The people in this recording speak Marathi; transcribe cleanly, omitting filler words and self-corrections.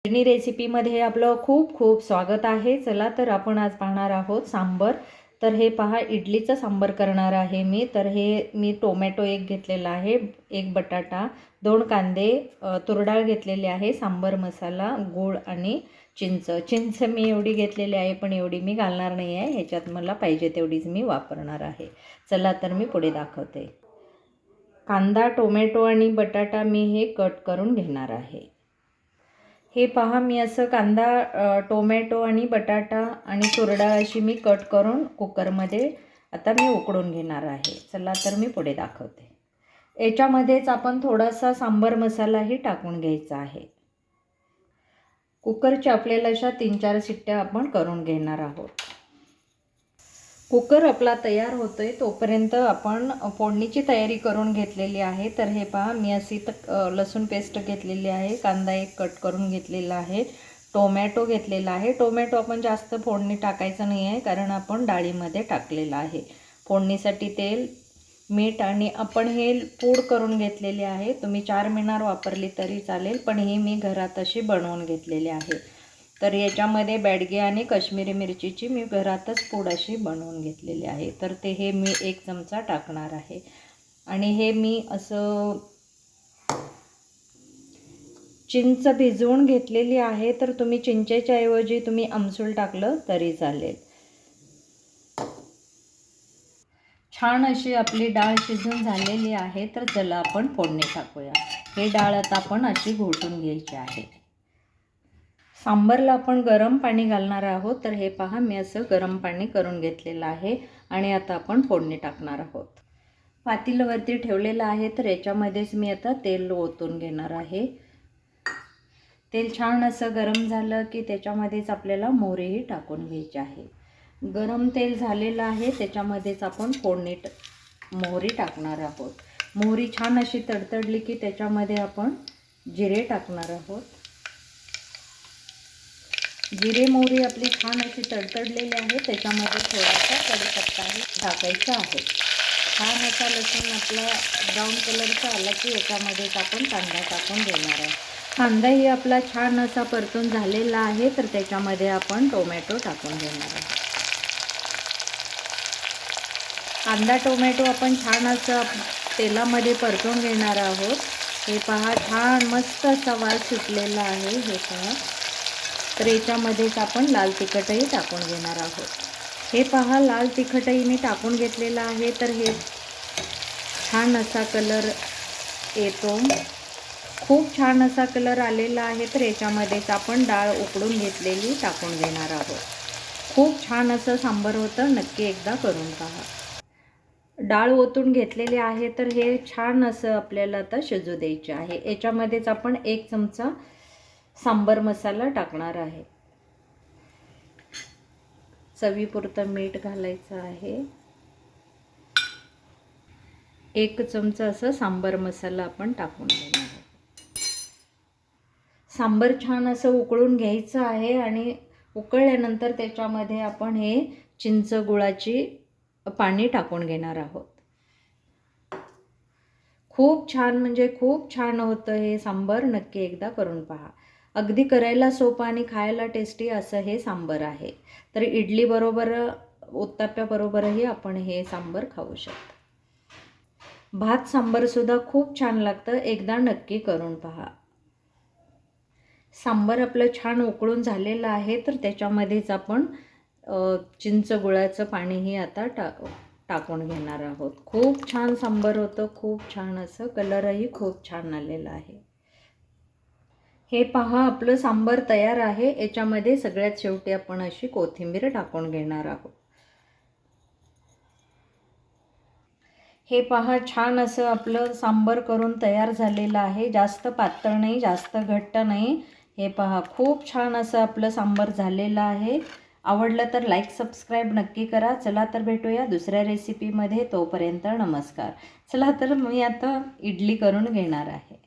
रेसिपी रेसिपीमध्ये आपलं खूप खूप स्वागत आहे। चला तर आपण आज पाहणार आहोत सांबर। तर हे पहा, इडलीचं सांबर करणार आहे मी। तर हे मी टोमॅटो एक घेतलेला आहे, एक बटाटा, 2 कांदे, तूर डाळ घेतलेली आहे, सांबर मसाला, गूळ आणि चिंच मी एवढी घेतलेली आहे, पण एवढी मी घालणार नाही आहे ह्याच्यात, मला पाहिजे तेवढीच मी वापरणार आहे। चला तर मी पुढे दाखवते। कांदा, टोमॅटो आणि बटाटा मी हे कट करून घेणार आहे। हे पहा, मी असं कांदा, टोमॅटो आणि बटाटा आणि तूर डाळ अशी मी कट करून कुकरमध्ये आता मी उकडून घेणार आहे। चला तर मी पुढे दाखवते। याच्यामध्येच आपण थोडासा सांबर मसालाही टाकून घ्यायचा आहे। कुकरच्या आपल्याला अशा 3-4 शिट्ट्या आपण करून घेणार आहोत। कुकर आपला तयार होतोय तोपर्यंत आपण फोडणीची तयारी करून घेतलेली आहे। तर हे पहा, मी अशी लसूण पेस्ट घेतलेली आहे, कांदा एक कट करून घेतलेला आहे, टोमॅटो घेतलेला आहे। टोमॅटो आपण जास्त फोडणी टाकायचं नाही आहे, कारण आपण डाळीमध्ये टाकलेलं आहे। फोडणीसाठी तेल, मीठ आणि आपण हे पूड करून घेतलेली आहे। तुम्ही 4 मिनार वापरली तरी चालेल, पण हे मी घरात अशी बनवून घेतलेली आहे। तर याच्यामध्ये बॅडगे आणि काश्मीरी मिरचीची मी घरातच पूड अशी बनवून घेतलेली आहे। तर ते हे मी 1 चमचा टाकणार आहे। आणि हे मी असं चिंच भिजवून घेतलेली आहे। तर तुम्ही चिंचेच्या ऐवजी तुम्ही आमसूल टाकलं तरी चालेल। छान अशी आपली डाळ शिजून झालेली आहे। तर चला आपण फोडणी टाकूया। हे डाळ आता आपण अशी घोटून घ्यायची आहे। सांबरला आपण गरम पाणी घालणार आहोत। तर हे पहा, मी असं गरम पाणी करून घेतलेलं आहे आणि आता आपण फोडणी टाकणार आहोत। पातेल्यावरती ठेवलेलं आहे, तर याच्यामध्येच मी आता तेल ओतून घेणार आहे। तेल छान असं गरम झालं की त्याच्यामध्येच आपल्याला मोहरीही टाकून घ्यायची आहे। गरम तेल झालेलं आहे, त्याच्यामध्येच आपण मोहरी टाकणार आहोत। मोहरी छान अशी तडतडली की त्याच्यामध्ये आपण जिरे टाकणार आहोत। जिरे मोहरी आपली छान अशी तडतडलेली आहे, त्याच्यामध्ये थोडासा कढीपत्ताही टाकायचा आहे। छान असा लसूण आपला ब्राऊन कलरचा आला की याच्यामध्येच आपण कांदा टाकून देणार आहे। कांदाही आपला छान असा परतून झालेला आहे, तर त्याच्यामध्ये आपण टोमॅटो टाकून देणार आहे। कांदा टोमॅटो आपण छान असं तेलामध्ये परतून घेणार आहोत। हे पहा, छान मस्त असा वास सुटलेला आहे। हे पहा, तर याच्यामध्येच आपण लाल तिखटही टाकून घेणार आहोत। हे पहा, लाल तिखटही मी टाकून घेतलेला आहे। तर हे छान असा कलर येतो, खूप छान असा कलर आलेला आहे। तर याच्यामध्येच आपण डाळ उकडून घेतलेली टाकून घेणार आहोत। खूप छान असं सांबर होतं, नक्की एकदा करून पहा। डाळ ओतून घेतलेली आहे, तर हे छान असं आपल्याला आता शिजू द्यायचे आहे। याच्यामध्येच आपण 1 चमचा सांबर मसाला टाकणार आहे। चवीपुरतं मीठ घालायचं आहे। 1 चमचा असं सांबर मसाला आपण टाकून देणार आहोत। सांबर छान असं उकळून घ्यायचं आहे आणि उकळल्यानंतर त्याच्यामध्ये आपण हे चिंच गुळाची पाणी टाकून घेणार आहोत। खूप छान, म्हणजे खूप छान होतं हे सांबर, नक्की एकदा करून पहा। अगदी करायला सोपं आणि खायला टेस्टी असं हे सांबर आहे। तर इडली बरोबर, उत्तप्प्याबरोबरही आपण हे सांबर खाऊ शकतो। भात सांबर सुद्धा खूप छान लागतं, एकदा नक्की करून पहा। सांबर आपलं छान उकळून झालेलं आहे, तर त्याच्यामध्येच आपण चिंच गुळाचं पाणीही आता टाकून घेणार आहोत। खूप छान सांबर होतं, खूप छान असं, कलरही खूप छान आलेला आहे। हे पहा, आपलं सांबर तयार आहे। याच्यामध्ये सगळ्यात शेवटी आपण अशी कोथिंबीर टाकून घेणार आहोत। हे पहा, छान असं आपलं सांबर करून तयार झालेलं आहे। जास्त पातळ नाही, जास्त घट्ट नाही। हे पहा, खूप छान असं आपलं सांबर झालेलं आहे। आवडलं तर लाईक सबस्क्राईब नक्की करा। चला तर भेटूया दुसऱ्या रेसिपीमध्ये, तोपर्यंत नमस्कार। चला तर मी आता इडली करून घेणार आहे।